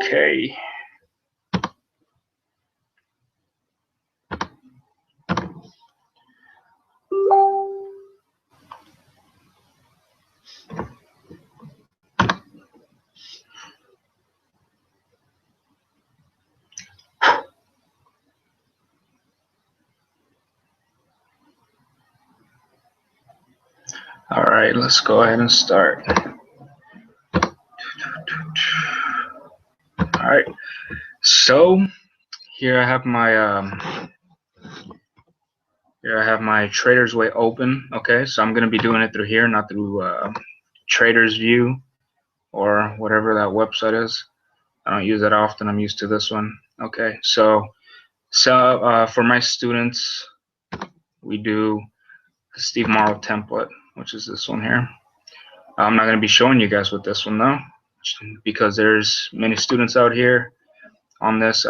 Okay. All right, let's go ahead and start. All right, so here I have my Trader's Way open. Okay, so I'm gonna be doing it through here, not through Trader's View or whatever that website is. I don't use that often. I'm used to this one. Okay, so for my students, we do the Steve Morrow template, which is this one here. I'm not going to be showing you guys with this one though, because there's many students out here on this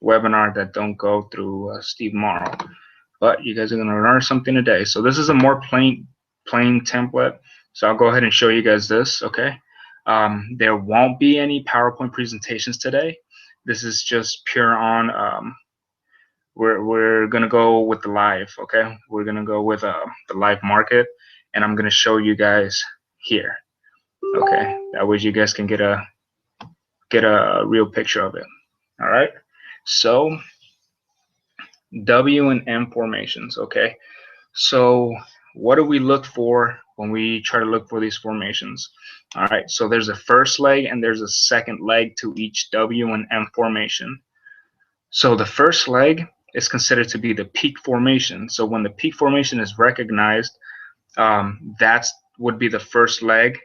webinar that don't go through Steve Morrow. But you guys are going to learn something today. So this is a more plain template. So I'll go ahead and show you guys this. Okay. There won't be any PowerPoint presentations today. This is just pure on. We're gonna go with the live. Okay. We're gonna go with the live market, and I'm gonna show you guys here. Okay. That way you guys can get a real picture of it. All right. So W and M formations. Okay. So what do we look for when we try to look for these formations? All right, so there's a first leg and there's a second leg to each W and M formation. So the first leg is considered to be the peak formation. So when the peak formation is recognized, that would be the first leg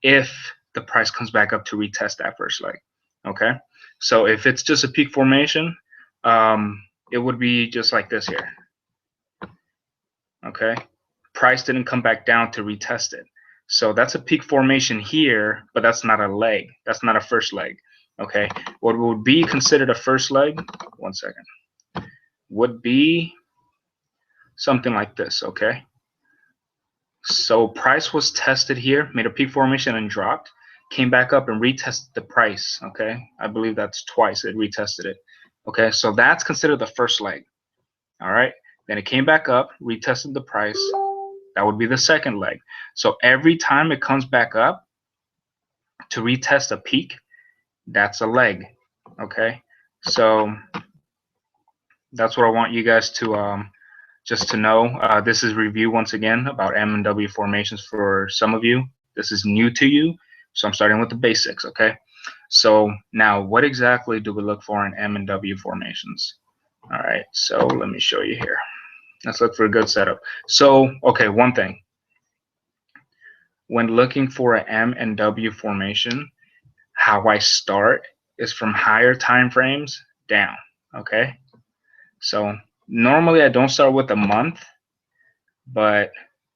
if the price comes back up to retest that first leg. Okay, so if it's just a peak formation, it would be just like this here. Okay, price didn't come back down to retest it. So that's a peak formation here, but that's not a leg. That's not a first leg. Okay, what would be considered a first leg, one second, would be something like this. Okay, so price was tested here, made a peak formation and dropped, came back up and retested the price. Okay, I believe that's twice it retested it. Okay, so that's considered the first leg. All right, then it came back up, retested the price. That would be the second leg. So every time it comes back up to retest a peak, that's a leg. Okay, so that's what I want you guys to just to know. This is review once again about M and W formations for some of you. This is new to you, so I'm starting with the basics. Okay, so now what exactly do we look for in M and W formations? All right, so let me show you here. Let's look for a good setup. So, okay, one thing. When looking for an M and W formation, how I start is from higher time frames down. Okay, so normally I don't start with a month, but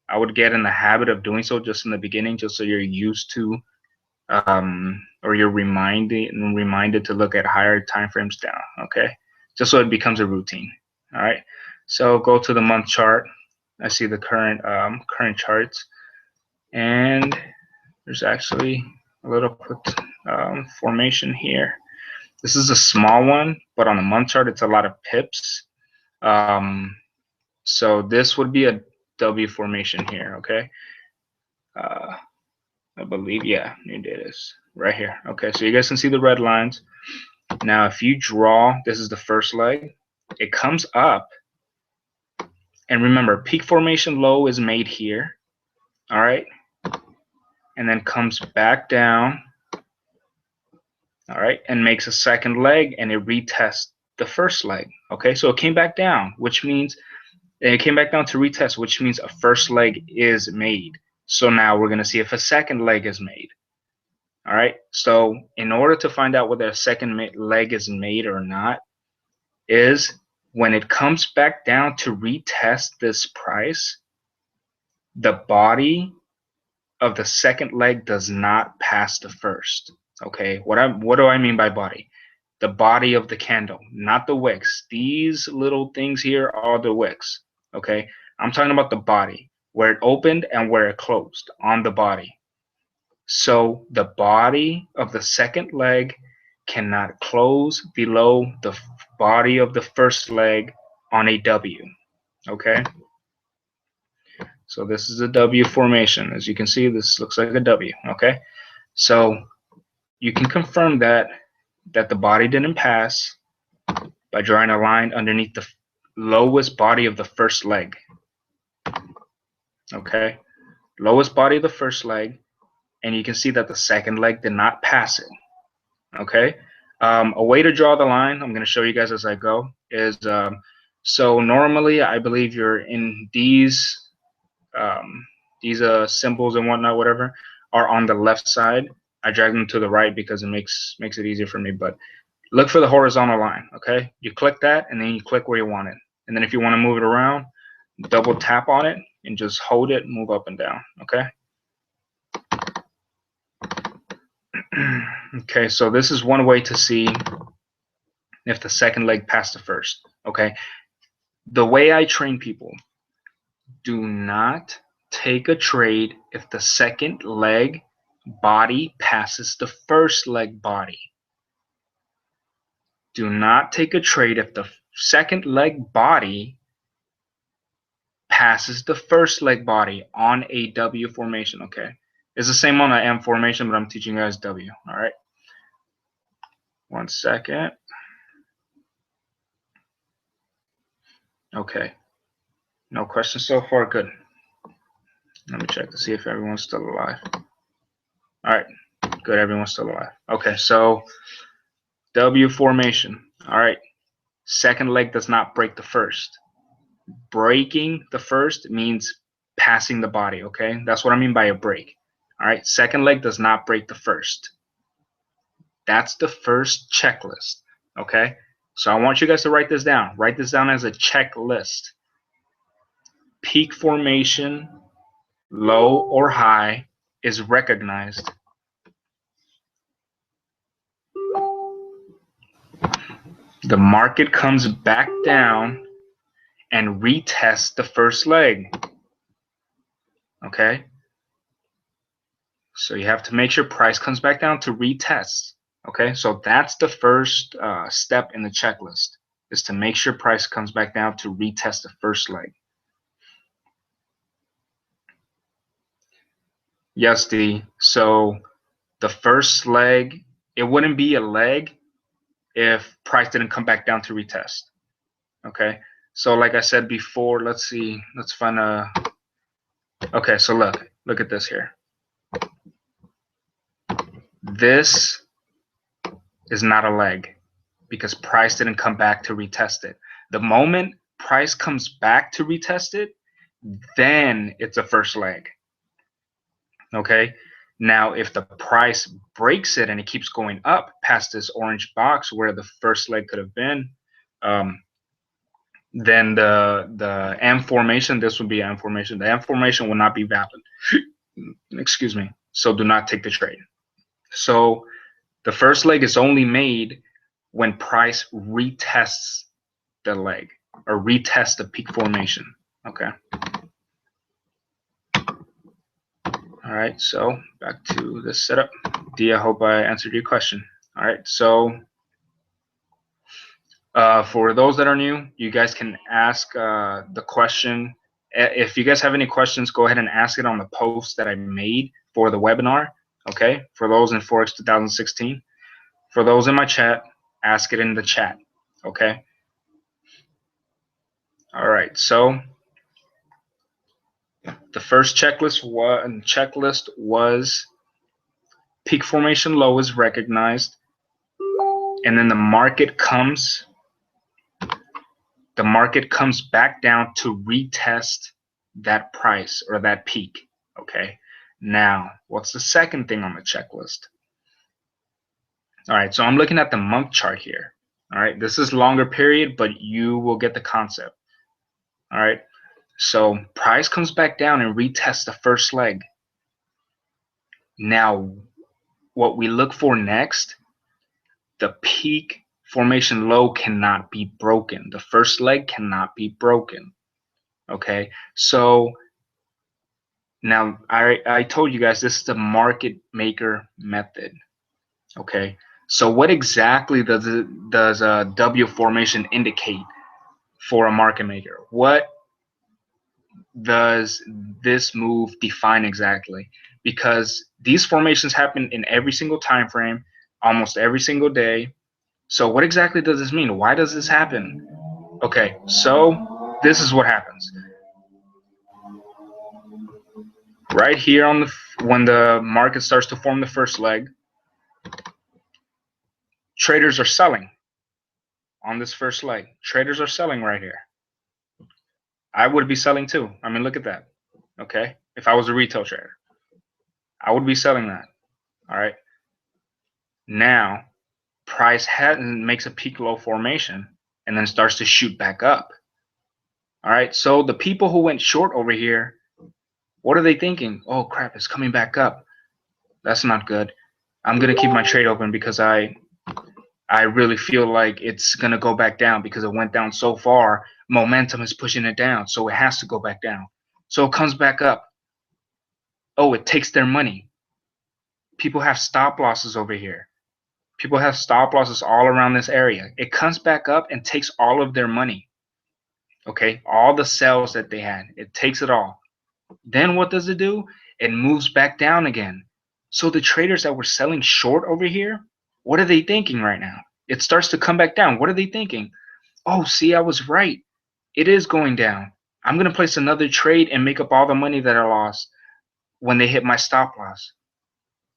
I would get in the habit of doing so just in the beginning, just so you're used to or you're reminded to look at higher time frames down. Okay, just so it becomes a routine. All right, so go to the month chart. I see the current charts, and there's actually a little formation here. This is a small one, but on the month chart, it's a lot of pips. So this would be a W formation here, okay? I believe, yeah, it is right here. Okay, so you guys can see the red lines. Now, if you draw, this is the first leg. It comes up, and remember, peak formation low is made here, all right? And then comes back down, all right, and makes a second leg, and it retests the first leg. Okay, so it came back down, which means it came back down to retest, which means a first leg is made. So now we're going to see if a second leg is made. All right, so in order to find out whether a second leg is made or not, is when it comes back down to retest this price, the body of the second leg does not pass the first. Okay, what do I mean by body? The body of the candle, not the wicks. These little things here are the wicks. Okay, I'm talking about the body, where it opened and where it closed on the body. So the body of the second leg cannot close below the body of the first leg on a W. Okay? So this is a W formation. As you can see, this looks like a W. Okay? So you can confirm that the body didn't pass by drawing a line underneath the lowest body of the first leg. Okay? Lowest body of the first leg, and you can see that the second leg did not pass it. Okay? A way to draw the line, I'm going to show you guys as I go, is so normally I believe you're in these symbols and whatnot, whatever, are on the left side. I drag them to the right because it makes it easier for me. But look for the horizontal line. Okay, you click that, and then you click where you want it. And then if you want to move it around, double tap on it and just hold it, move up and down. Okay. Okay, so this is one way to see if the second leg passed the first. Okay, the way I train people: do not take a trade if the second leg body passes the first leg body. Do not take a trade if the second leg body passes the first leg body on a W formation. Okay, it's the same on an M formation, but I'm teaching you guys W. All right, 1 second. Okay, no questions so far. Good. Let me check to see if everyone's still alive. All right, good. Everyone's still alive. Okay, so W formation. All right, second leg does not break the first. Breaking the first means passing the body. Okay, that's what I mean by a break. All right, second leg does not break the first. That's the first checklist. Okay, so I want you guys to write this down. Write this down as a checklist. Peak formation, low or high, is recognized. The market comes back down and retests the first leg. Okay, so you have to make sure price comes back down to retest. Okay, so that's the first step in the checklist, is to make sure price comes back down to retest the first leg. Yes, D. So the first leg, it wouldn't be a leg if price didn't come back down to retest. Okay, so like I said before, let's see, let's find a. Okay, so look at this here. This is not a leg because price didn't come back to retest it. The moment price comes back to retest it, then it's a first leg. Okay, now if the price breaks it and it keeps going up past this orange box where the first leg could have been, then the M formation, this would be M formation. The M formation will not be valid. Excuse me. So do not take the trade. So the first leg is only made when price retests the leg or retests the peak formation. Okay. All right, so back to the setup. D, I hope I answered your question. All right, so for those that are new, you guys can ask the question. If you guys have any questions, go ahead and ask it on the post that I made for the webinar. Okay, for those in Forex 2016. For those in my chat, ask it in the chat. Okay. All right, so the first checklist was peak formation low is recognized, and then the market comes back down to retest that price or that peak. Okay, now what's the second thing on the checklist? All right, so I'm looking at the month chart here. All right, this is longer period, but you will get the concept. All right, so price comes back down and retests the first leg. Now what we look for next, the peak formation low cannot be broken. The first leg cannot be broken. Okay, so Now, I told you guys this is the market maker method. Okay, so what exactly does a W formation indicate for a market maker? What does this move define exactly? Because these formations happen in every single time frame, almost every single day. So what exactly does this mean? Why does this happen? Okay, so this is what happens. Right here on the when the market starts to form the first leg, traders are selling on this first leg. Traders are selling right here. I would be selling too. I mean, look at that. Okay, if I was a retail trader, I would be selling that. All right. Now, price makes a peak low formation and then starts to shoot back up. All right. So the people who went short over here, what are they thinking? Oh crap, it's coming back up. That's not good. I'm gonna keep my trade open because I really feel like it's gonna go back down because it went down so far. Momentum is pushing it down, so it has to go back down. So it comes back up. Oh, it takes their money. People have stop losses over here. People have stop losses all around this area. It comes back up and takes all of their money. Okay, all the sales that they had, it takes it all. Then what does it do? It moves back down again. So the traders that were selling short over here, what are they thinking right now? It starts to come back down. What are they thinking? Oh, see, I was right. It is going down. I'm going to place another trade and make up all the money that I lost when they hit my stop loss.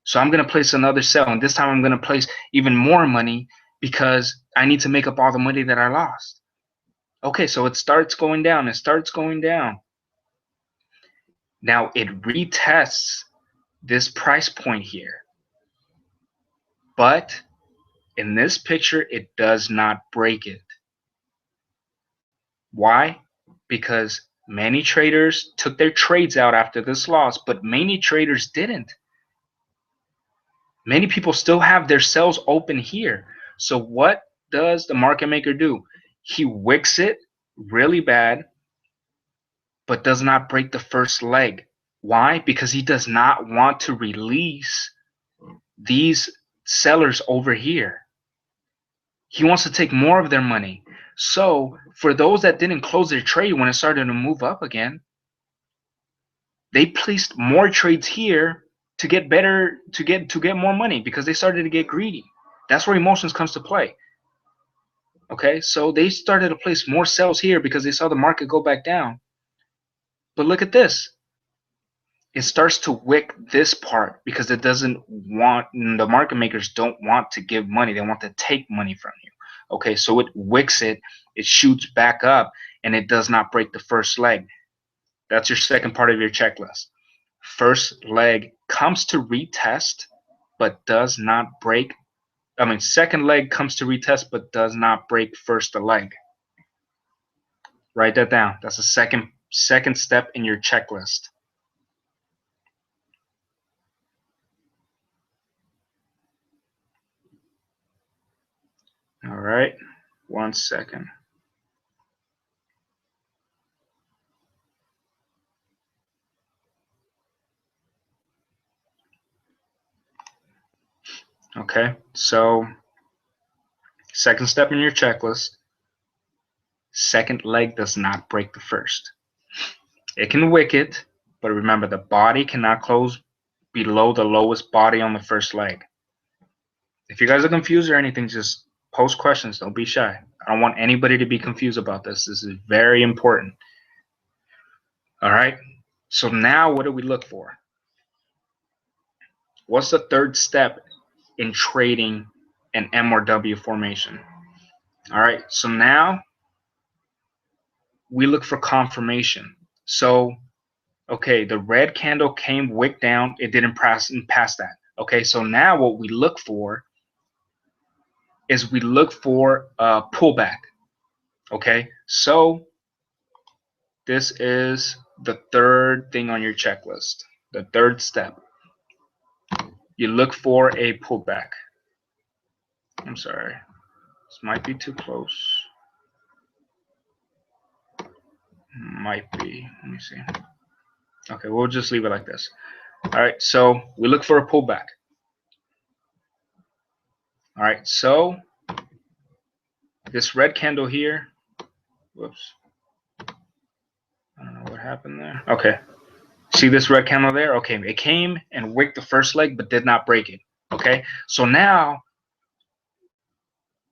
So I'm going to place another sell, and this time I'm going to place even more money because I need to make up all the money that I lost. Okay, so it starts going down. It starts going down. Now it retests this price point here. But in this picture, it does not break it. Why? Because many traders took their trades out after this loss, but many traders didn't. Many people still have their cells open here. So what does the market maker do? He wicks it really bad, but does not break the first leg. Why? Because he does not want to release these sellers over here. He wants to take more of their money. So for those that didn't close their trade when it started to move up again, they placed more trades here to get better, to get more money because they started to get greedy. That's where emotions comes to play. Okay, so they started to place more sells here because they saw the market go back down. But look at this. It starts to wick this part because it doesn't want, the market makers don't want to give money. They want to take money from you. Okay, so it wicks it, it shoots back up, and it does not break the first leg. That's your second part of your checklist. First leg comes to retest, but does not break. Second leg comes to retest, but does not break first leg. Write that down. That's the second step in your checklist. All right, 1 second. Okay, so second step in your checklist, second leg does not break the first. It can wick it, but remember the body cannot close below the lowest body on the first leg. If you guys are confused or anything, just post questions. Don't be shy. I don't want anybody to be confused about this. This is very important. All right, so now what do we look for? What's the third step in trading an M or W formation? All right, so now we look for confirmation. So, okay, the red candle came, wick down, it didn't pass that. Okay, so now what we look for is we look for a pullback. Okay, so this is the third thing on your checklist, the third step. You look for a pullback. I'm sorry, this might be too close. Might be, let me see. Okay, we'll just leave it like this. All right, so we look for a pullback. All right, so this red candle here, whoops, I don't know what happened there. Okay, see this red candle there? Okay, it came and wicked the first leg but did not break it. Okay, so now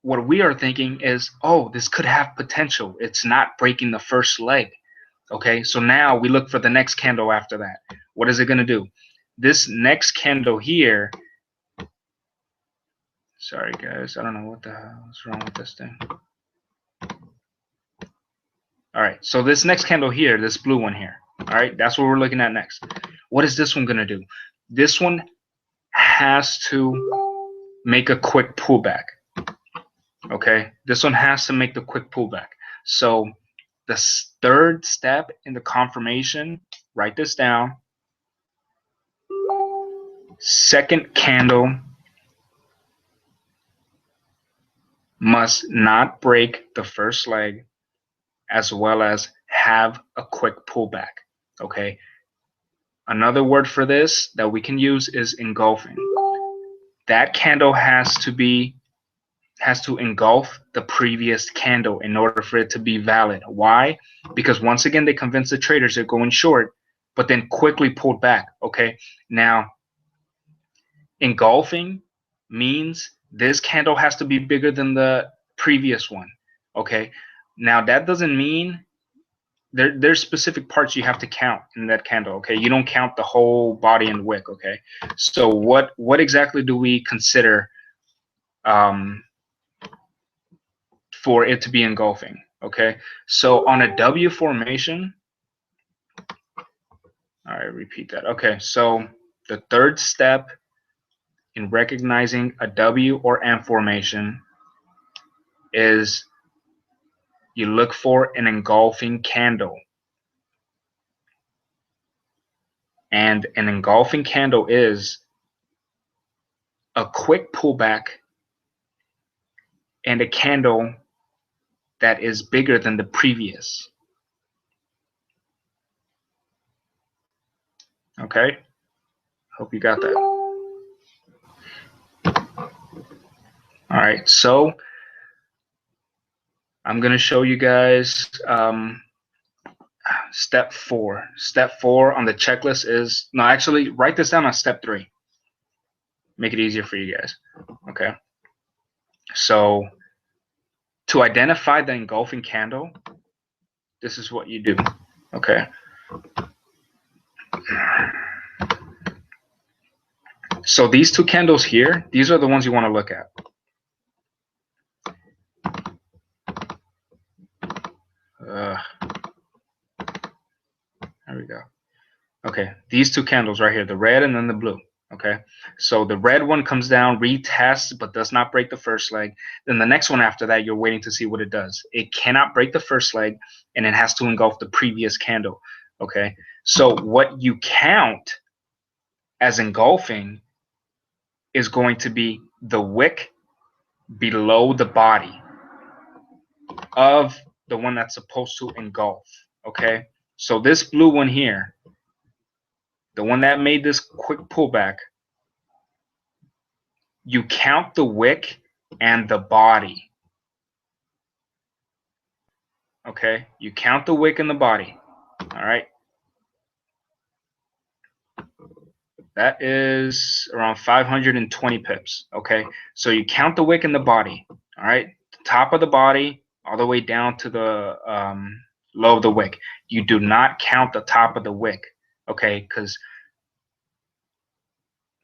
what we are thinking is, oh, this could have potential. It's not breaking the first leg. Okay, so now we look for the next candle after that. What is it going to do? This next candle here, sorry guys, I don't know what the hell is wrong with this thing. All right, so this next candle here, this blue one here, all right, that's what we're looking at next. What is this one going to do? This one has to make a quick pullback. Okay, this one has to make the quick pullback. So the third step in the confirmation, write this down. Second candle must not break the first leg, as well as have a quick pullback. Okay. Another word for this that we can use is engulfing. That candle has to engulf the previous candle in order for it to be valid. Why? Because once again, they convinced the traders they're going short, but then quickly pulled back. Okay. Now, engulfing means this candle has to be bigger than the previous one. Okay. Now that doesn't mean there's specific parts you have to count in that candle. Okay. You don't count the whole body and wick. Okay. So what exactly do we consider for it to be engulfing? Okay. So on a W formation, all right, repeat that. Okay. So the third step in recognizing a W or M formation is you look for an engulfing candle. And an engulfing candle is a quick pullback and a candle that is bigger than the previous. Okay? Hope you got that. All right, so I'm going to show you guys step 4. Step 4 on the checklist is, no, actually, write this down on step 3. Make it easier for you guys. Okay? So to identify the engulfing candle, this is what you do. Okay? So these two candles here, these are the ones you want to look at. There we go. Okay, these two candles right here, the red and then the blue. Okay, so the red one comes down, retests, but does not break the first leg. Then the next one after that, you're waiting to see what it does. It cannot break the first leg, and it has to engulf the previous candle. Okay, so what you count as engulfing is going to be the wick below the body of the one that's supposed to engulf. Okay, so this blue one here, the one that made this quick pullback, you count the wick and the body. Okay, you count the wick and the body. All right, that is around 520 pips. Okay, so you count the wick and the body. All right, the top of the body all the way down to the low of the wick. You do not count the top of the wick. Okay, because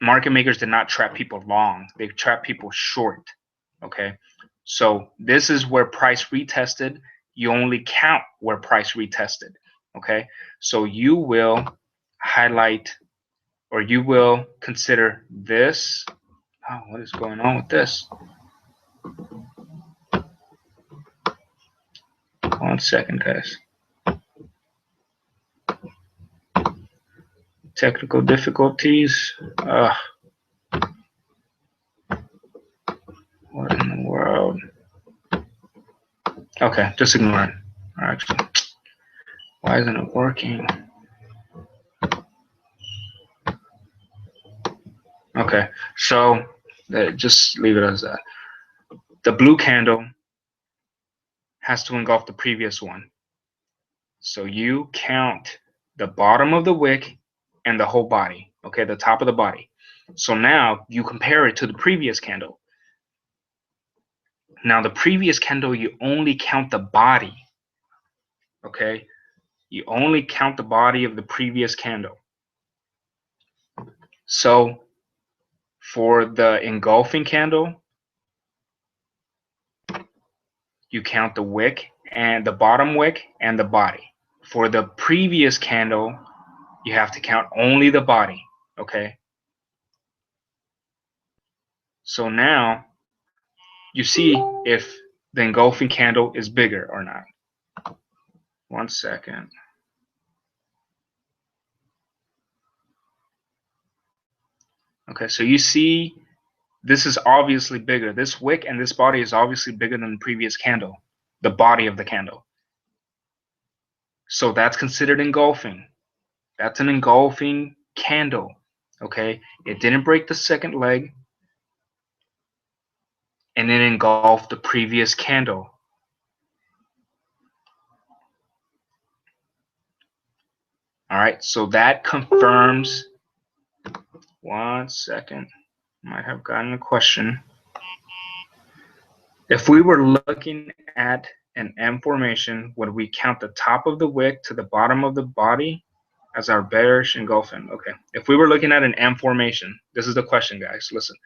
market makers did not trap people long, they trap people short. Okay, so this is where price retested. You only count where price retested. Okay, so you will highlight, or you will consider this. Oh, what is going on with this? 1 second, guys. Technical difficulties. What in the world? Okay, just ignore it. Actually, why isn't it working? Okay, so just leave it as that. The blue candle has to engulf the previous one. So you count the bottom of the wick and the whole body, okay, the top of the body. So now you compare it to the previous candle. Now the previous candle, you only count the body, okay? You only count the body of the previous candle. So for the engulfing candle, you count the wick and the bottom wick and the body. For the previous candle, you have to count only the body, okay? So now you see if the engulfing candle is bigger or not. 1 second. Okay, so you see this is obviously bigger. This wick and this body is obviously bigger than the previous candle, the body of the candle. So that's considered engulfing. That's an engulfing candle, okay? It didn't break the second leg, and it engulfed the previous candle. All right, so that confirms. 1 second. Might have gotten a question. If we were looking at an M formation, would we count the top of the wick to the bottom of the body as our bearish engulfing? Okay. If we were looking at an M formation, this is the question, guys. Listen.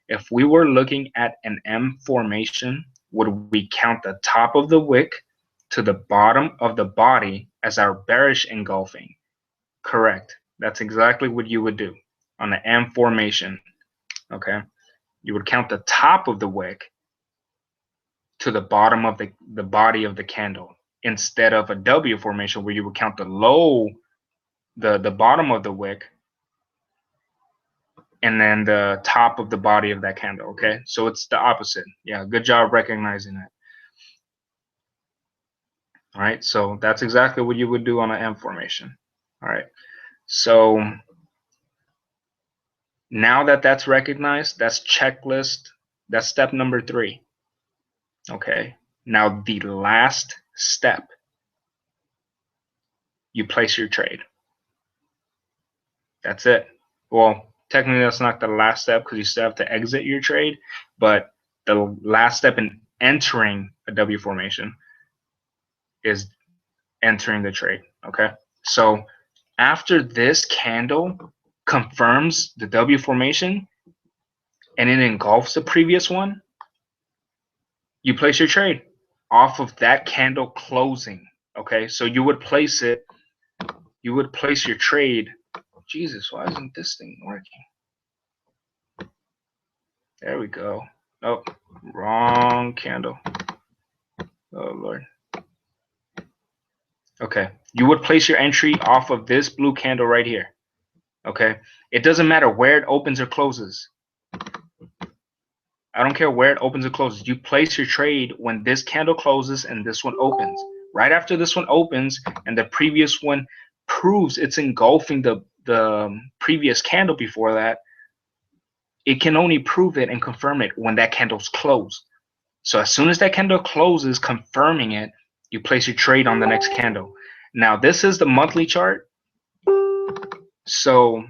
If we were looking at an M formation, would we count the top of the wick to the bottom of the body as our bearish engulfing? Correct. That's exactly what you would do on an M formation. Okay. You would count the top of the wick to the bottom of the body of the candle instead of a W formation where you would count the bottom of the wick and then the top of the body of that candle. Okay, so it's the opposite. Yeah, good job recognizing that. All right, so that's exactly what you would do on an M formation. All right, so now that that's recognized, that's checklist, that's step number 3. Okay, now the last step, you place your trade. That's it. Well, technically that's not the last step because you still have to exit your trade, but the last step in entering a W formation is entering the trade. Okay, so after this candle confirms the W formation and it engulfs the previous one, you place your trade off of that candle closing. Okay, so you would place your trade. Jesus, why isn't this thing working? There we go. Oh, wrong candle. Oh, Lord. Okay. You would place your entry off of this blue candle right here. Okay. It doesn't matter where it opens or closes. I don't care where it opens or closes. You place your trade when this candle closes and this one opens. Right after this one opens and the previous one proves it's engulfing the previous candle before that, it can only prove it and confirm it when that candle's closed. So as soon as that candle closes, confirming it, you place your trade on the next candle. Now, this is the monthly chart. So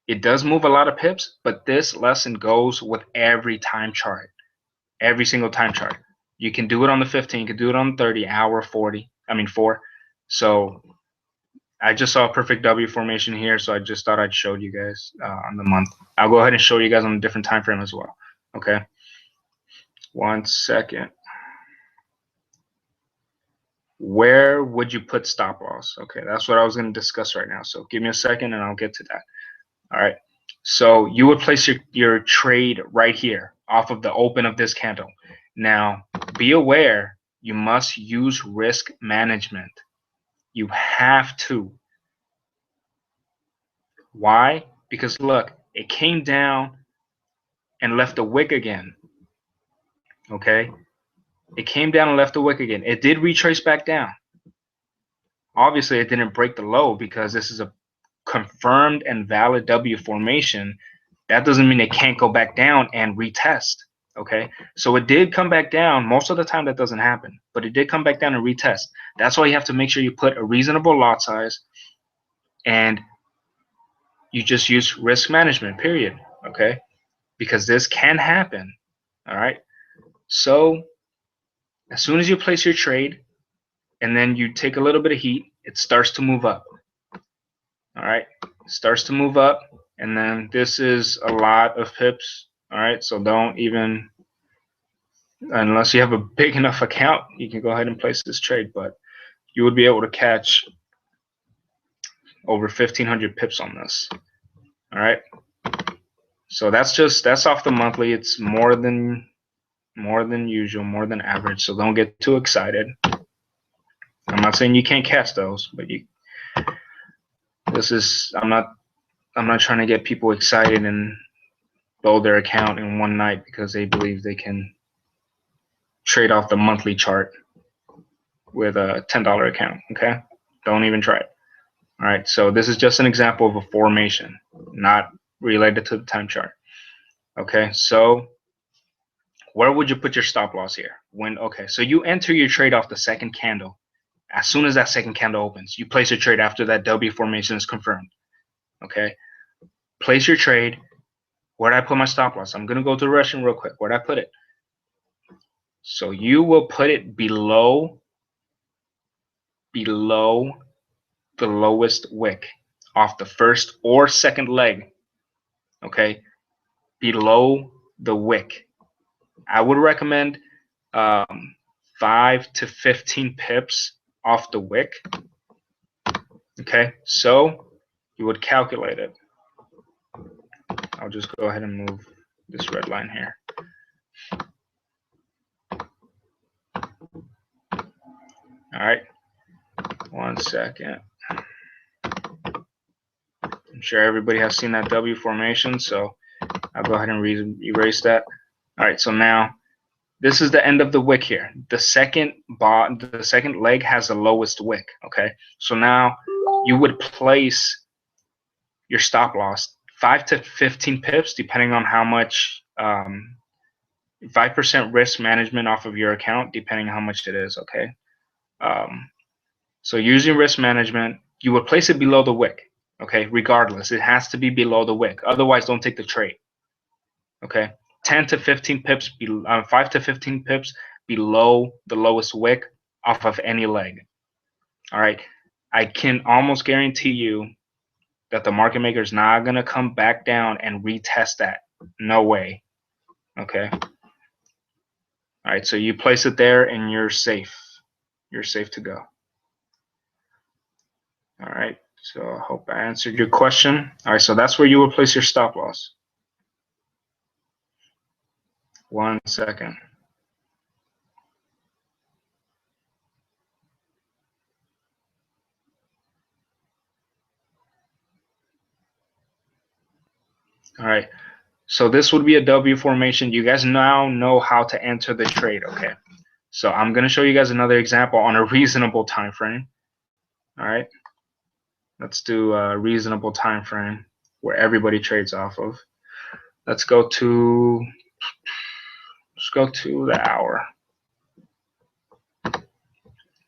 it does move a lot of pips, but this lesson goes with every time chart, every single time chart. You can do it on the 15, you can do it on the 30, hour, 4. So I just saw a perfect W formation here, so I just thought I'd show you guys on the month. I'll go ahead and show you guys on a different time frame as well. Okay. 1 second. Where would you put stop loss? Okay, that's what I was going to discuss right now. So give me a second and I'll get to that. All right. So you would place your trade right here off of the open of this candle. Now, be aware, you must use risk management. You have to. Why? Because look, it came down and left a wick again. Okay? It came down and left a wick again. It did retrace back down. Obviously, it didn't break the low because this is a confirmed and valid W formation, that doesn't mean it can't go back down and retest. Okay, so it did come back down. Most of the time that doesn't happen, but it did come back down and retest. That's why you have to make sure you put a reasonable lot size, and you just use risk management, period. Okay, because this can happen. All right, so as soon as you place your trade and then you take a little bit of heat, it starts to move up. All right, it starts to move up, and then this is a lot of pips. All right, so don't even, unless you have a big enough account, you can go ahead and place this trade, but you would be able to catch over 1,500 pips on this. All right, so that's off the monthly. It's more than usual, more than average, so don't get too excited. I'm not saying you can't catch those, but I'm not trying to get people excited and blow their account in one night because they believe they can trade off the monthly chart with a $10 account. Okay, don't even try it. All right, so this is just an example of a formation, not related to the time chart. Okay, so where would you put your stop loss here? Okay, so you enter your trade off the second candle. As soon as that second candle opens, you place your trade after that W formation is confirmed. Okay, place your trade. Where'd I put my stop loss? I'm gonna go to Russian real quick. Where'd I put it? So you will put it below the lowest wick off the first or second leg. Okay, below the wick. I would recommend 5 to 15 pips off the wick. Okay, so you would calculate it. I'll just go ahead and move this red line here. All right, 1 second. I'm sure everybody has seen that W formation, so I'll go ahead and erase that. All right, so now this is the end of the wick here. The second leg has the lowest wick. Okay, so now you would place your stop loss 5 to 15 pips, depending on how much. 5% risk management off of your account, depending on how much it is. Okay, so using risk management, you would place it below the wick. Okay, regardless, it has to be below the wick. Otherwise, don't take the trade. Okay, 10 to 15 pips, 5 to 15 pips below the lowest wick off of any leg. All right, I can almost guarantee you that the market maker is not gonna come back down and retest that. No way. Okay. All right, so you place it there and you're safe. You're safe to go. All right, so I hope I answered your question. All right, so that's where you will place your stop loss. 1 second. All right, so this would be a W formation. You guys now know how to enter the trade, okay? So I'm gonna show you guys another example on a reasonable time frame. All right, let's do a reasonable time frame where everybody trades off of. Let's go to the hour. All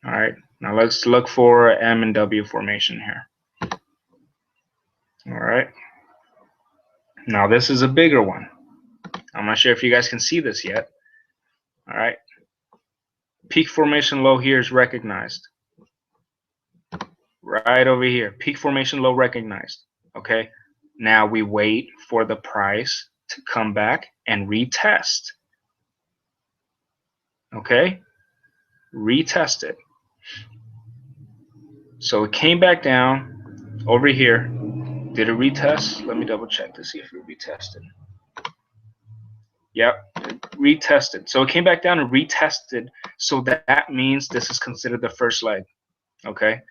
right, now let's look for M and W formation here. All right, now this is a bigger one. I'm not sure if you guys can see this yet. All right, peak formation low here is recognized. Right over here, peak formation low recognized. Okay, now we wait for the price to come back and retest. Okay, retest it. So it came back down over here. Did it retest? Let me double check to see if it retested. Yep, it retested. So it came back down and retested. So that means this is considered the first leg. Okay,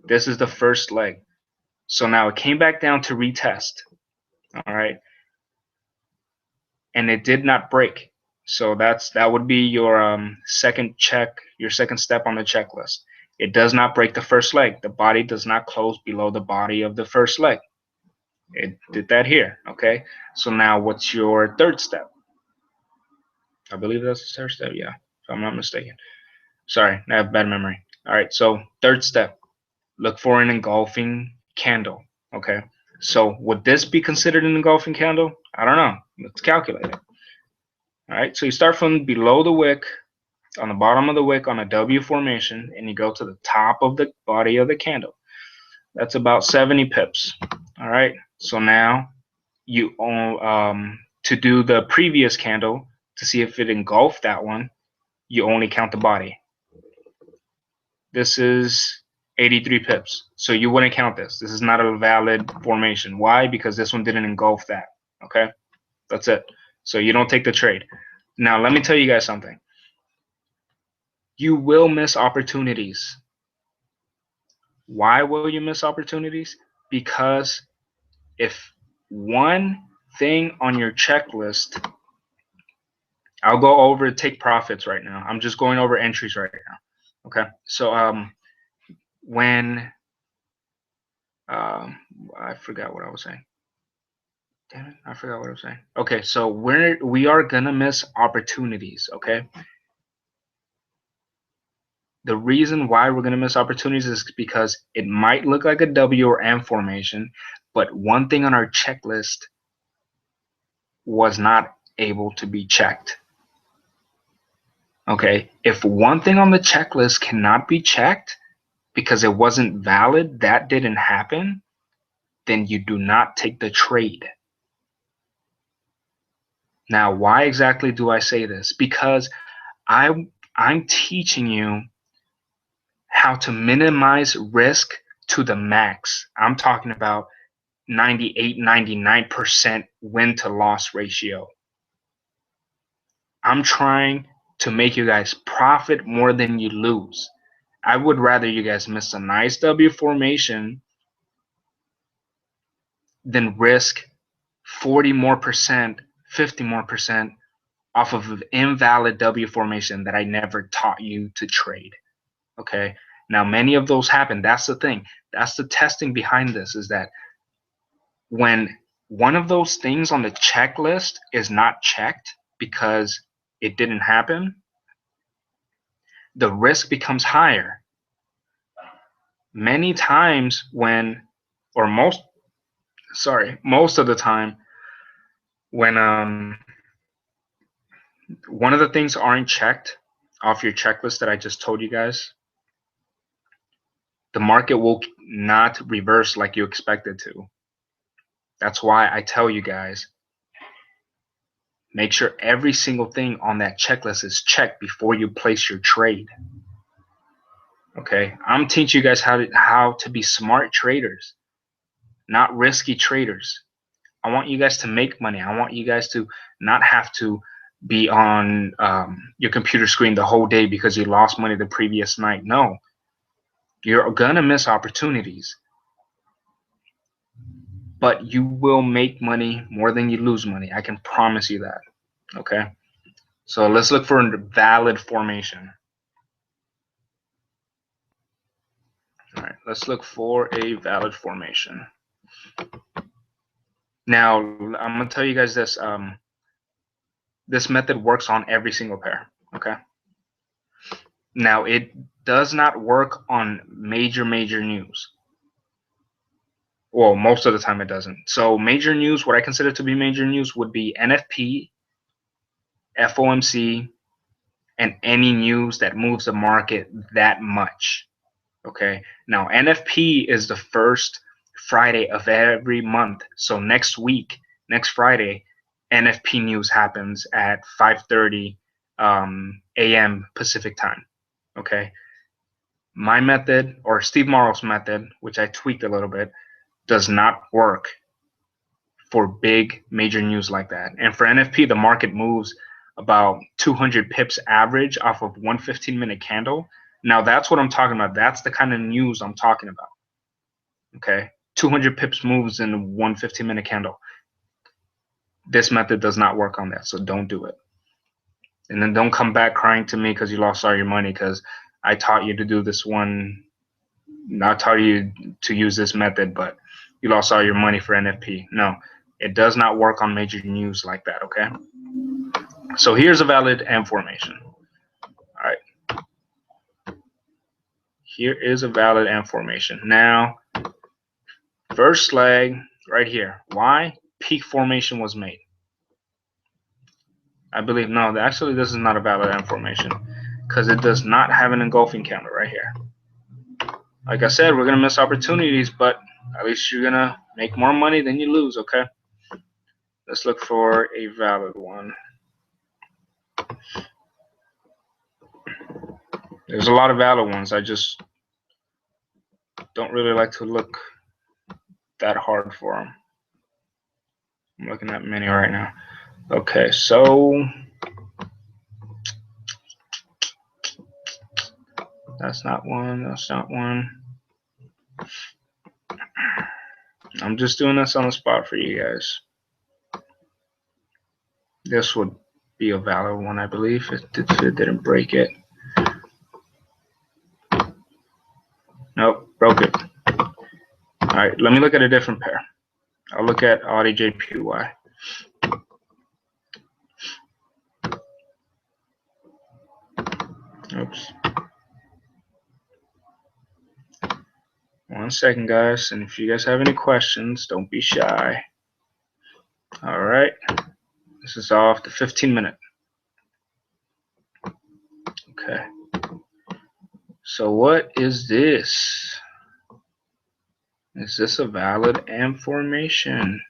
this is the first leg. So now it came back down to retest. All right, and it did not break. So that would be your second check, your second step on the checklist. It does not break the first leg. The body does not close below the body of the first leg. It did that here, okay? So now what's your third step? I believe that's the third step, yeah, if I'm not mistaken. Sorry, I have bad memory. All right, so third step, look for an engulfing candle, okay? So would this be considered an engulfing candle? I don't know. Let's calculate it. All right, so you start from below the wick, on the bottom of the wick on a W formation, and you go to the top of the body of the candle. That's about 70 pips. All right, so now you to do the previous candle to see if it engulfed that one, you only count the body. This is 83 pips, so you wouldn't count this. This is not a valid formation. Why? Because this one didn't engulf that. Okay, that's it. So you don't take the trade. Now let me tell you guys something. You will miss opportunities. Why will you miss opportunities? Because if one thing on your checklist, I'll go over take profits right now. I'm just going over entries right now. Okay, so when I forgot what I was saying. Damn it, I forgot what I was saying. Okay, so we are gonna miss opportunities. Okay, the reason why we're gonna miss opportunities is because it might look like a W or M formation, but one thing on our checklist was not able to be checked. Okay, if one thing on the checklist cannot be checked because it wasn't valid, that didn't happen, then you do not take the trade. Now, why exactly do I say this? Because I'm teaching you how to minimize risk to the max. I'm talking about 98, 99% win to loss ratio. I'm trying to make you guys profit more than you lose. I would rather you guys miss a nice W formation than risk 40 more percent, 50 more percent off of an invalid W formation that I never taught you to trade. Okay. Now, many of those happen. That's the thing. That's the testing behind this, is that when one of those things on the checklist is not checked because it didn't happen, the risk becomes higher. Many times when, or most of the time when one of the things aren't checked off your checklist that I just told you guys, the market will not reverse like you expect it to. That's why I tell you guys, make sure every single thing on that checklist is checked before you place your trade. Okay, I'm teaching you guys how to be smart traders, not risky traders. I want you guys to make money. I want you guys to not have to be on your computer screen the whole day because you lost money the previous night. No, you're gonna miss opportunities, but you will make money more than you lose money. I can promise you that. Okay, so let's look for a valid formation. All right, let's look for a valid formation. Now, I'm gonna tell you guys this. This method works on every single pair. Okay. Now, it does not work on major news. Well, most of the time it doesn't. So major news, what I consider to be major news would be NFP, FOMC, and any news that moves the market that much. Okay. Now, NFP is the first Friday of every month. So next week, next Friday, NFP news happens at 5:30 a.m. Pacific time. Okay. My method, or Steve Morrow's method, which I tweaked a little bit, does not work for big major news like that. And for NFP, the market moves about 200 pips average off of one 15-minute candle. Now that's what I'm talking about. That's the kind of news I'm talking about. Okay, 200 pips moves in one 15-minute candle. This method does not work on that, so don't do it. And then don't come back crying to me because you lost all your money, because I taught you to do this one, not taught you to use this method, but you lost all your money for NFP. No, it does not work on major news like that, okay? So here's a valid M formation. All right. Here is a valid M formation. Now, first leg right here. Why? Peak formation was made. I believe, no, actually this is not a valid M formation because it does not have an engulfing candle right here. Like I said, we're going to miss opportunities, but at least you're going to make more money than you lose, okay? Let's look for a valid one. There's a lot of valid ones. I just don't really like to look that hard for them. I'm looking at many right now. Okay, so that's not one. That's not one. I'm just doing this on the spot for you guys. This would be a valid one, I believe, if it didn't break it. Nope, broke it. All right, let me look at a different pair. I'll look at Audi JPY. Oops. One second, guys, and if you guys have any questions, don't be shy. All right, this is off the 15-minute. Okay. So what is this? Is this a valid M formation?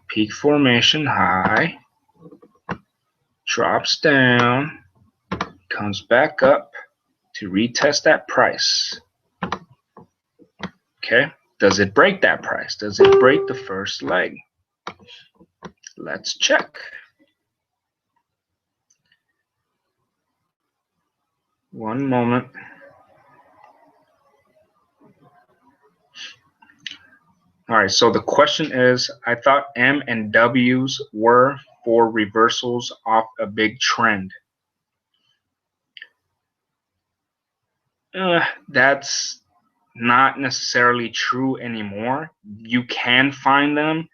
Peak formation high, drops down, comes back up to retest that price. Okay, does it break that price? Does it break the first leg? Let's check. One moment. All right, so the question is, I thought M and W's were for reversals off a big trend. That's not necessarily true anymore. You can find them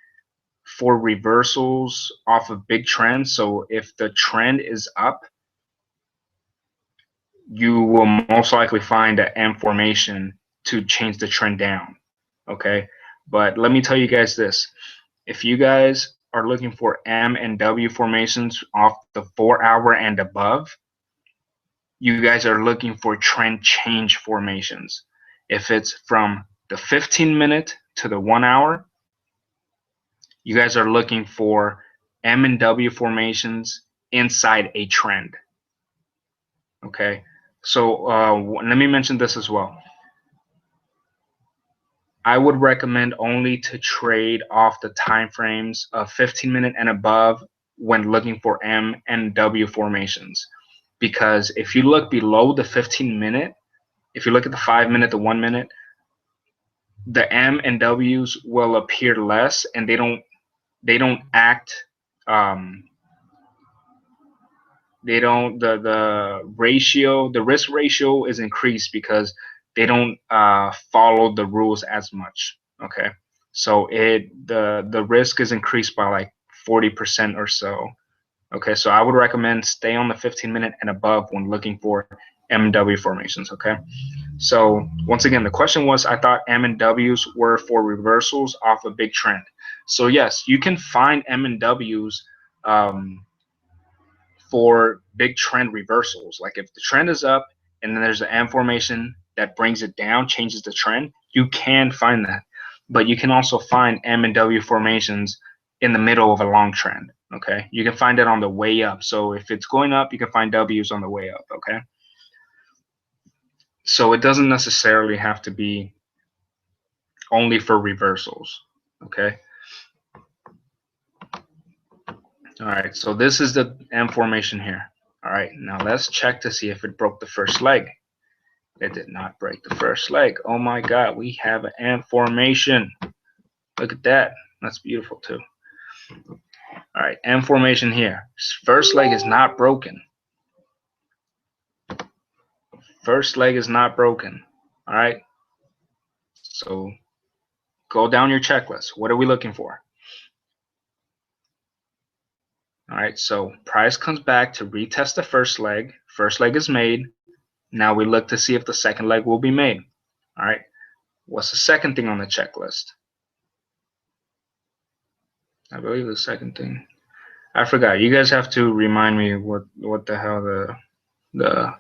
for reversals off of big trends. So if the trend is up, you will most likely find an M formation to change the trend down. Okay, but let me tell you guys this. If you guys are looking for M and W formations off the 4-hour and above, you guys are looking for trend change formations. If it's from the 15-minute to the 1 hour, you guys are looking for M and W formations inside a trend. Okay, so let me mention this as well. I would recommend only to trade off the time frames of 15-minute and above when looking for M and W formations. Because if you look below the 15-minute, if you look at the 5-minute, the 1 minute, the M and W's will appear less, and they don't act the ratio, the risk ratio is increased because they don't follow the rules as much. Okay, so the risk is increased by like 40% or so. Okay, so I would recommend stay on the 15-minute and above when looking for M and W formations. Okay, so once again, the question was, I thought M and W's were for reversals off a big trend. So yes, you can find M and W's for big trend reversals. Like if the trend is up and then there's an M formation that brings it down, changes the trend, you can find that. But you can also find M and W formations in the middle of a long trend. Okay, you can find it on the way up. So if it's going up, you can find W's on the way up. Okay, so it doesn't necessarily have to be only for reversals. Okay. All right, so this is the M formation here. All right, now let's check to see if it broke the first leg. It did not break the first leg. Oh my God, we have an M formation. Look at that. That's beautiful too. All right, M formation here. First leg is not broken. First leg is not broken. All right. So go down your checklist. What are we looking for? All right. So price comes back to retest the first leg. First leg is made. Now we look to see if the second leg will be made. All right. What's the second thing on the checklist? I believe the second thing. I forgot. You guys have to remind me what the hell the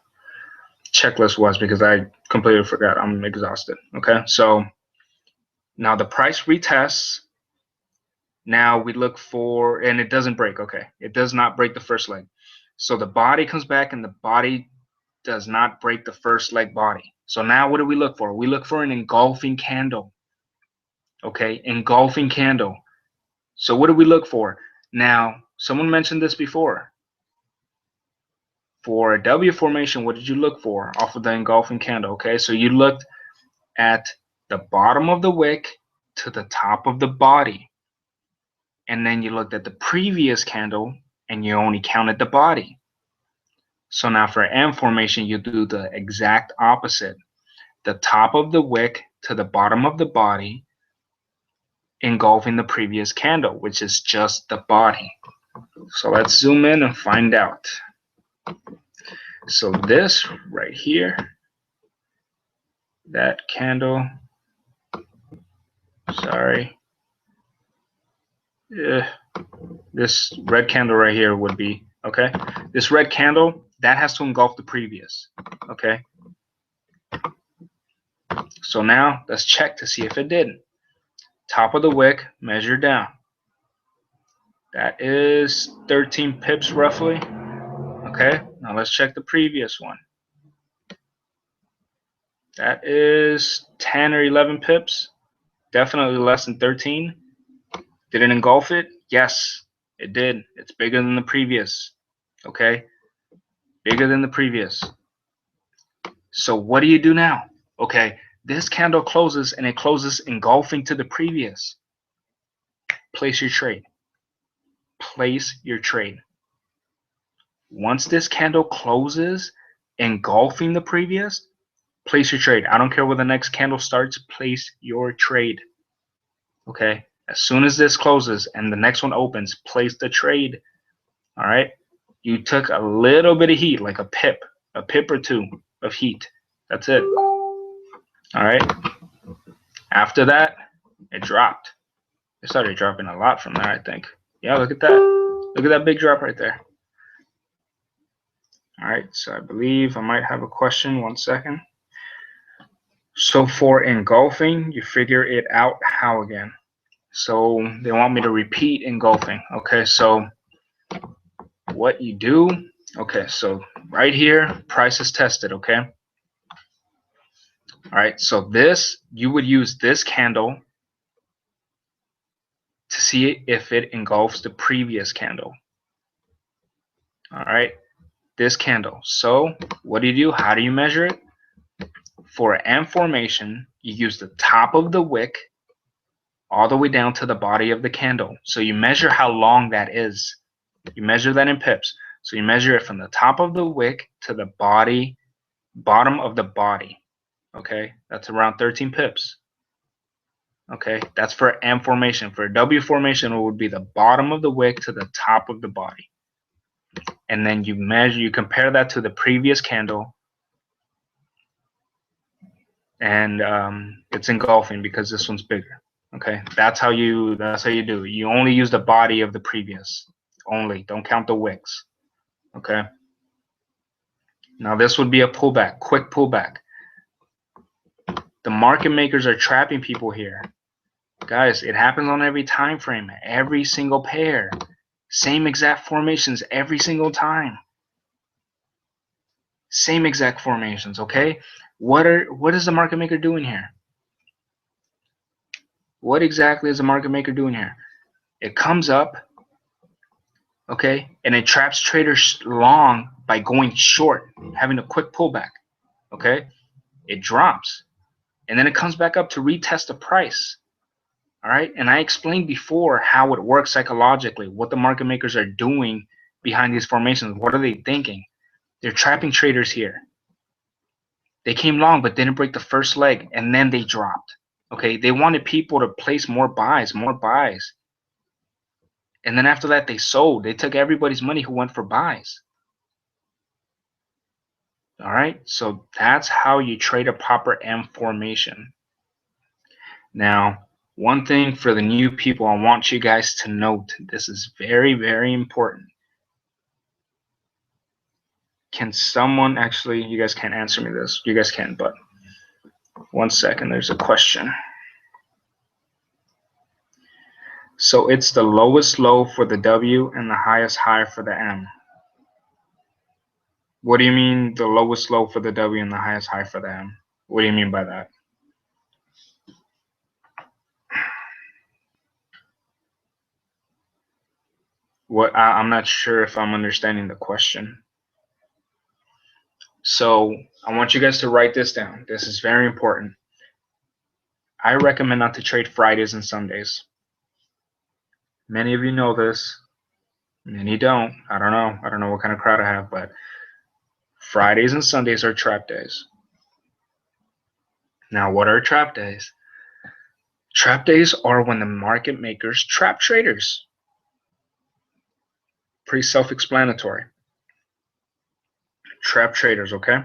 checklist was, because I completely forgot. I'm exhausted. Okay. So now the price retests. Now we look for, and it doesn't break. Okay. It does not break the first leg. So the body comes back and the body does not break the first leg body. So now what do we look for? We look for an engulfing candle. Okay. Engulfing candle. So what do we look for? Now, someone mentioned this before. For a W formation, what did you look for off of the engulfing candle? Okay, so you looked at the bottom of the wick to the top of the body. And then you looked at the previous candle and you only counted the body. So now for M formation, you do the exact opposite. The top of the wick to the bottom of the body, engulfing the previous candle, which is just the body. So let's zoom in and find out. So this right here, that candle, sorry, this red candle right here would be, okay, this red candle, that has to engulf the previous, okay. So now let's check to see if it did. Top of the wick, measure down. That is 13 pips roughly. Okay, now let's check the previous one. That is 10 or 11 pips. Definitely less than 13. Did it engulf it? Yes, it did. It's bigger than the previous. Okay, bigger than the previous. So what do you do now? Okay, this candle closes and it closes engulfing to the previous. Place your trade. Place your trade. Once this candle closes engulfing the previous, place your trade. I don't care where the next candle starts, place your trade. Okay, as soon as this closes and the next one opens, place the trade. All right, you took a little bit of heat, like a pip or two of heat. That's it. All right, after that, it dropped. It started dropping a lot from there, I think. Yeah, look at that. Look at that big drop right there. All right, so I believe I might have a question. 1 second. So for engulfing, you figure it out how again? So they want me to repeat engulfing. Okay, so what you do, okay, so right here, price is tested, okay? All right, so this, you would use this candle to see if it engulfs the previous candle. All right, this candle. So what do? How do you measure it? For an M formation, you use the top of the wick all the way down to the body of the candle. So you measure how long that is. You measure that in pips. So you measure it from the top of the wick to the bottom of the body. Okay, that's around 13 pips. Okay, that's for M formation. For a W formation, it would be the bottom of the wick to the top of the body. And then you measure, you compare that to the previous candle, and it's engulfing because this one's bigger. Okay, that's how you do. You only use the body of the previous. Only, don't count the wicks. Okay. Now this would be a pullback, quick pullback. The market makers are trapping people here. Guys, it happens on every time frame, every single pair. Same exact formations every single time. Same exact formations, okay? What is the market maker doing here? What exactly is the market maker doing here? It comes up, okay, and it traps traders long by going short, having a quick pullback, okay? It drops, and then it comes back up to retest the price. All right, and I explained before how it works psychologically, what the market makers are doing behind these formations. What are they thinking? They're trapping traders here. They came long but didn't break the first leg, and then they dropped. Okay, they wanted people to place more buys. And then after that, they sold. They took everybody's money who went for buys. All right, so that's how you trade a proper M formation. Now, one thing for the new people, I want you guys to note, this is very, very important. Can someone actually, you guys can't answer me this. You guys can, but one second, there's a question. So it's the lowest low for the W and the highest high for the M. What do you mean the lowest low for the W and the highest high for the M? What do you mean by that? I'm not sure if I'm understanding the question. So I want you guys to write this down. This is very important. I recommend not to trade Fridays and Sundays. Many of you know this. Many don't. I don't know. I don't know what kind of crowd I have, but Fridays and Sundays are trap days. Now, what are trap days? Trap days are when the market makers trap traders. Pretty self-explanatory. Trap traders, okay?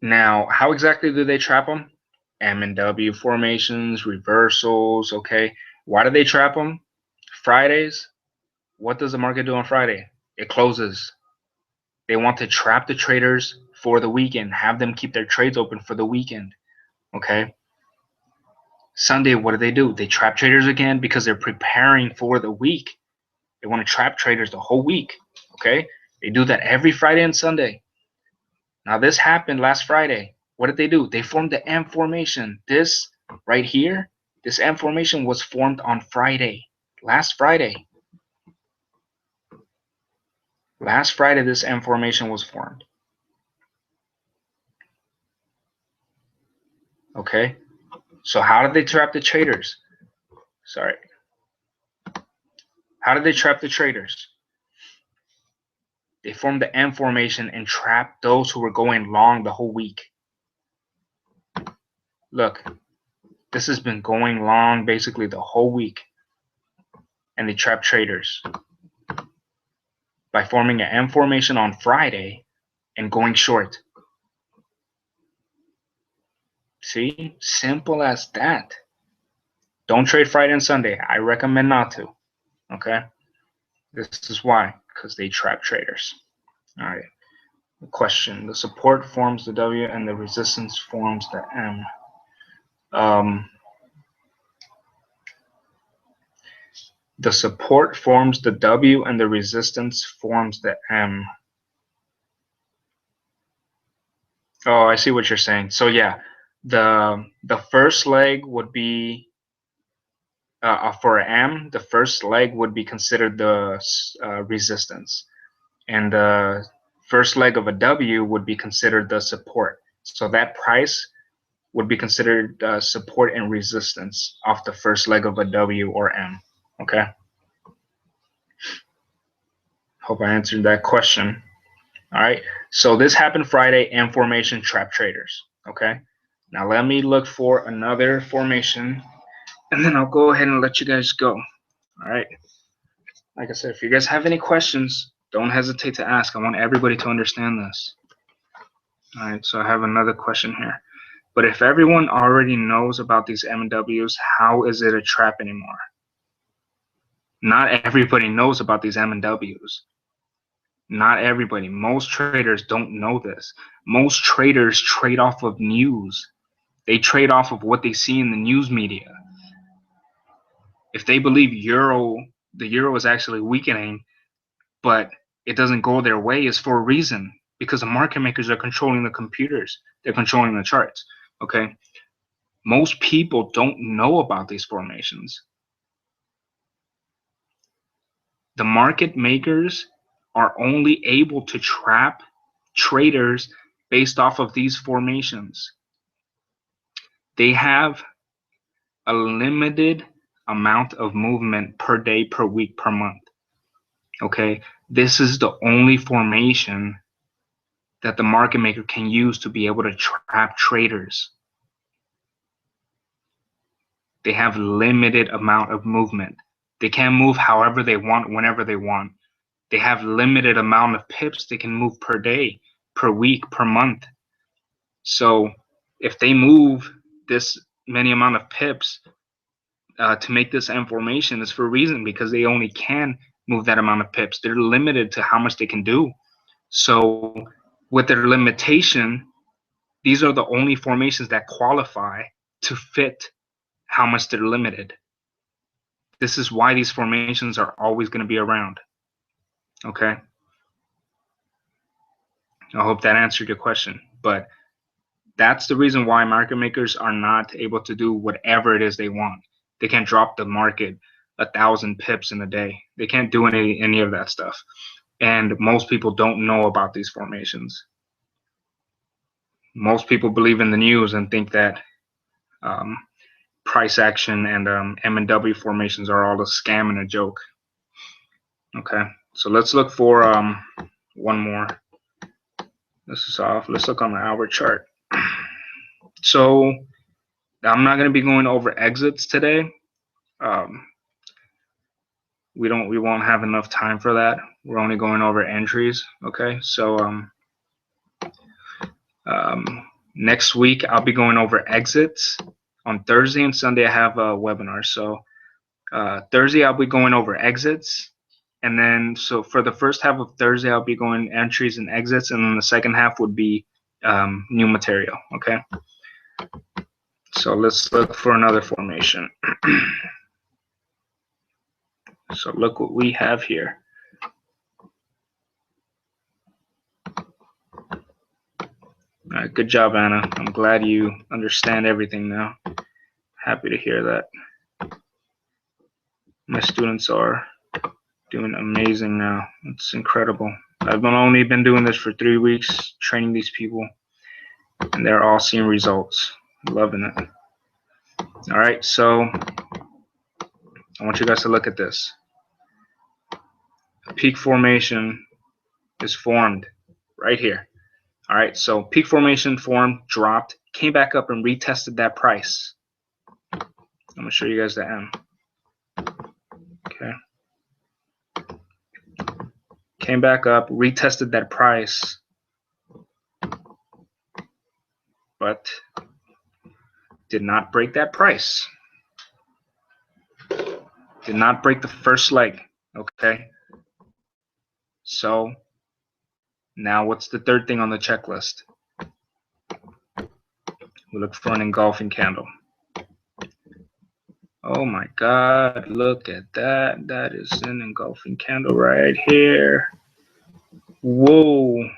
Now, how exactly do they trap them? M and W formations, reversals, okay? Why do they trap them? Fridays, what does the market do on Friday? It closes. They want to trap the traders for the weekend, have them keep their trades open for the weekend, okay? Sunday, what do? They trap traders again because they're preparing for the week. They want to trap traders the whole week, okay? They do that every Friday and Sunday. Now, this happened last Friday. What did they do? They formed the M formation. This right here, this M formation was formed on Friday, last Friday. Last Friday, this M formation was formed. Okay, so how did they trap the traders? Sorry. How did they trap the traders? They formed the M formation and trapped those who were going long the whole week. Look, this has been going long basically the whole week. And they trapped traders by forming an M formation on Friday and going short. See? Simple as that. Don't trade Friday and Sunday. I recommend not to. Okay? This is why. Because they trap traders. All right. Question. The support forms the W and the resistance forms the M. The support forms the W and the resistance forms the M. Oh, I see what you're saying. So yeah, the first leg would be for M. The first leg would be considered the resistance, and the first leg of a W would be considered the support. So that price would be considered support and resistance off the first leg of a W or M. Okay. Hope I answered that question. All right. So this happened Friday, M formation, trap traders. Okay. Now let me look for another formation, and then I'll go ahead and let you guys go. All right. Like I said, if you guys have any questions, don't hesitate to ask. I want everybody to understand this. All right. So I have another question here. But if everyone already knows about these M&Ws, how is it a trap anymore? Not everybody knows about these M&Ws. Not everybody. Most traders don't know this. Most traders trade off of news. They trade off of what they see in the news media. If they believe the euro is actually weakening, but it doesn't go their way, is for a reason, because the market makers are controlling the computers. They're controlling the charts. Okay. Most people don't know about these formations. The market makers are only able to trap traders based off of these formations. They have a limited amount of movement per day, per week, per month. Okay, this is the only formation that the market maker can use to be able to trap traders. They have limited amount of movement. They can move however they want, whenever they want. They have limited amount of pips they can move per day, per week, per month. So if they move this many amount of pips to make this M formation, is for a reason, because they only can move that amount of pips. They're limited to how much they can do. So with their limitation, these are the only formations that qualify to fit how much they're limited. This is why these formations are always going to be around. Okay. I hope that answered your question. But that's the reason why market makers are not able to do whatever it is they want. They can't drop the market 1,000 pips in a day. They can't do any of that stuff. And most people don't know about these formations. Most people believe in the news and think that price action and M&W formations are all a scam and a joke. Okay, so let's look for one more. This is off. Let's look on the hour chart. So I'm not going to be going over exits today. We won't have enough time for that. We're only going over entries. Okay, so next week I'll be going over exits. On Thursday and Sunday I have a webinar. So Thursday I'll be going over exits, and then so for the first half of Thursday I'll be going entries and exits, and then the second half would be new material. Okay, so let's look for another formation. So look what we have here. All right, good job, Anna. I'm glad you understand everything now. Happy to hear that. My students are doing amazing now. It's incredible. I've only been doing this for 3 weeks, training these people, and they're all seeing results. Loving it. All right, so I want you guys to look at this. A peak formation is formed right here. All right, so peak formation formed, dropped, came back up and retested that price. I'm gonna show you guys the M. Okay. Came back up, retested that price, but did not break that price. Did not break the first leg. Okay. So now what's the third thing on the checklist? We look for an engulfing candle. Oh my God, look at that. That is an engulfing candle right here. Whoa.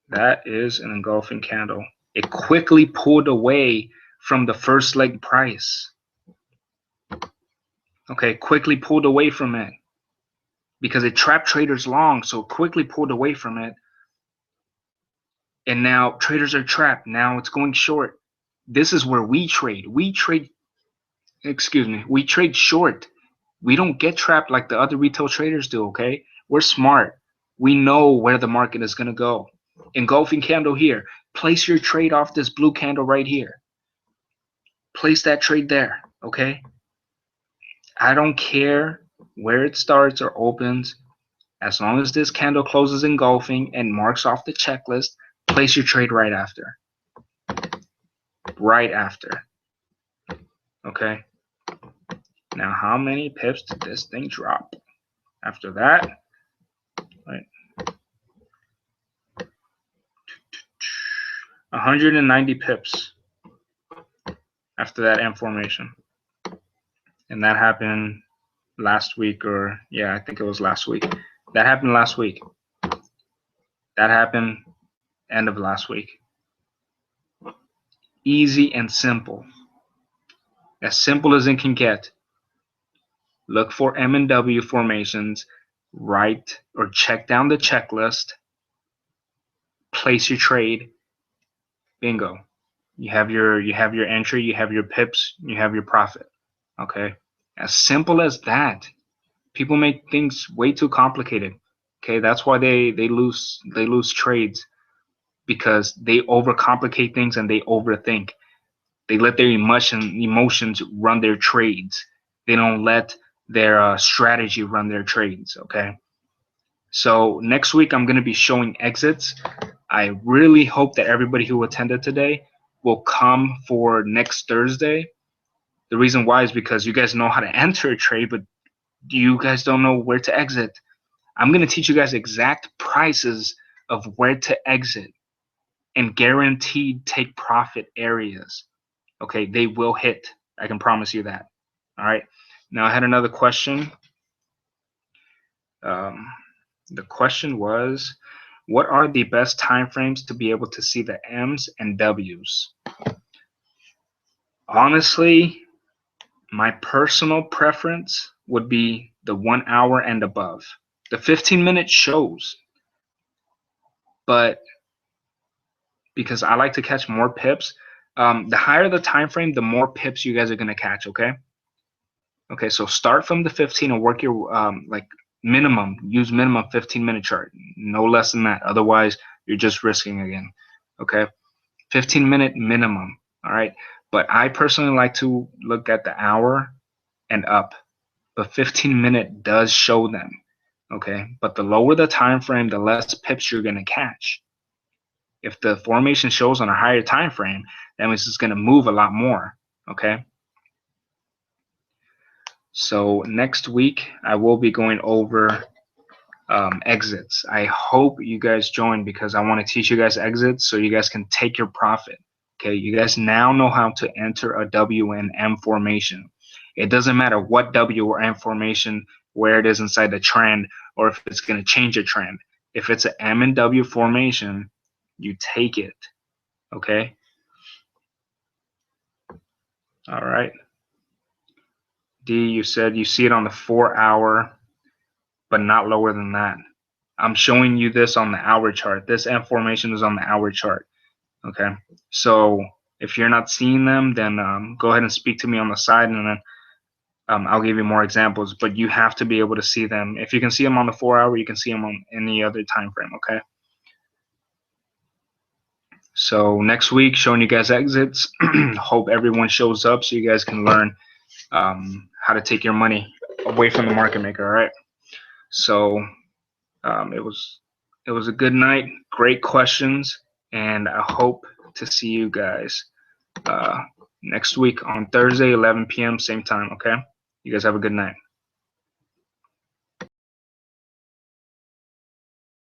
That is an engulfing candle. It quickly pulled away from the first leg price. Okay, quickly pulled away from it because it trapped traders long, so quickly pulled away from it. And now traders are trapped. Now it's going short. This is where we trade. We trade short. We don't get trapped like the other retail traders do, okay? We're smart. We know where the market is going to go. Engulfing candle here. Place your trade off this blue candle right here. Place that trade there, okay? I don't care where it starts or opens. As long as this candle closes engulfing and marks off the checklist, place your trade right after. Right after. Okay? Now, how many pips did this thing drop? After that, right? 190 pips after that M formation. And that happened last week, or yeah, I think it was last week. That happened last week. That happened end of last week. Easy and simple. As simple as it can get. Look for M&W formations, write or check down the checklist, place your trade, bingo. You have your entry, you have your pips, you have your profit. Okay? As simple as that. People make things way too complicated. Okay, that's why they lose trades, because they overcomplicate things and they overthink. They let their emotions run their trades. They don't let their strategy run their trades. Okay. So next week I'm going to be showing exits. I really hope that everybody who attended today will come for next Thursday. The reason why is because you guys know how to enter a trade, but you guys don't know where to exit. I'm going to teach you guys exact prices of where to exit and guaranteed take profit areas. Okay, they will hit. I can promise you that. All right. Now I had another question. The question was, what are the best time frames to be able to see the M's and W's? Honestly, my personal preference would be the 1 hour and above. The 15-minute shows, but because I like to catch more pips, the higher the time frame, the more pips you guys are gonna catch. Okay. Okay. So start from the 15 and work your like minimum. Use minimum 15-minute chart, no less than that. Otherwise, you're just risking again. Okay. 15-minute minimum. All right. But I personally like to look at the hour and up. But 15-minute does show them. Okay. But the lower the time frame, the less pips you're gonna catch. If the formation shows on a higher time frame, that means it's gonna move a lot more. Okay. So next week I will be going over exits. I hope you guys join, because I want to teach you guys exits so you guys can take your profit. Okay, you guys now know how to enter a W and M formation. It doesn't matter what W or M formation, where it is inside the trend, or if it's going to change a trend. If it's an M and W formation, you take it. Okay. All right. D, you said you see it on the 4 hour, but not lower than that. I'm showing you this on the hour chart. This M formation is on the hour chart. Okay. So if you're not seeing them, then go ahead and speak to me on the side, and then I'll give you more examples. But you have to be able to see them. If you can see them on the 4 hour, you can see them on any other time frame. Okay. So next week, showing you guys exits. Hope everyone shows up so you guys can learn how to take your money away from the market maker. All right. So it was a good night. Great questions, and I hope to see you guys next week on Thursday, 11 p.m. same time. Okay. You guys have a good night.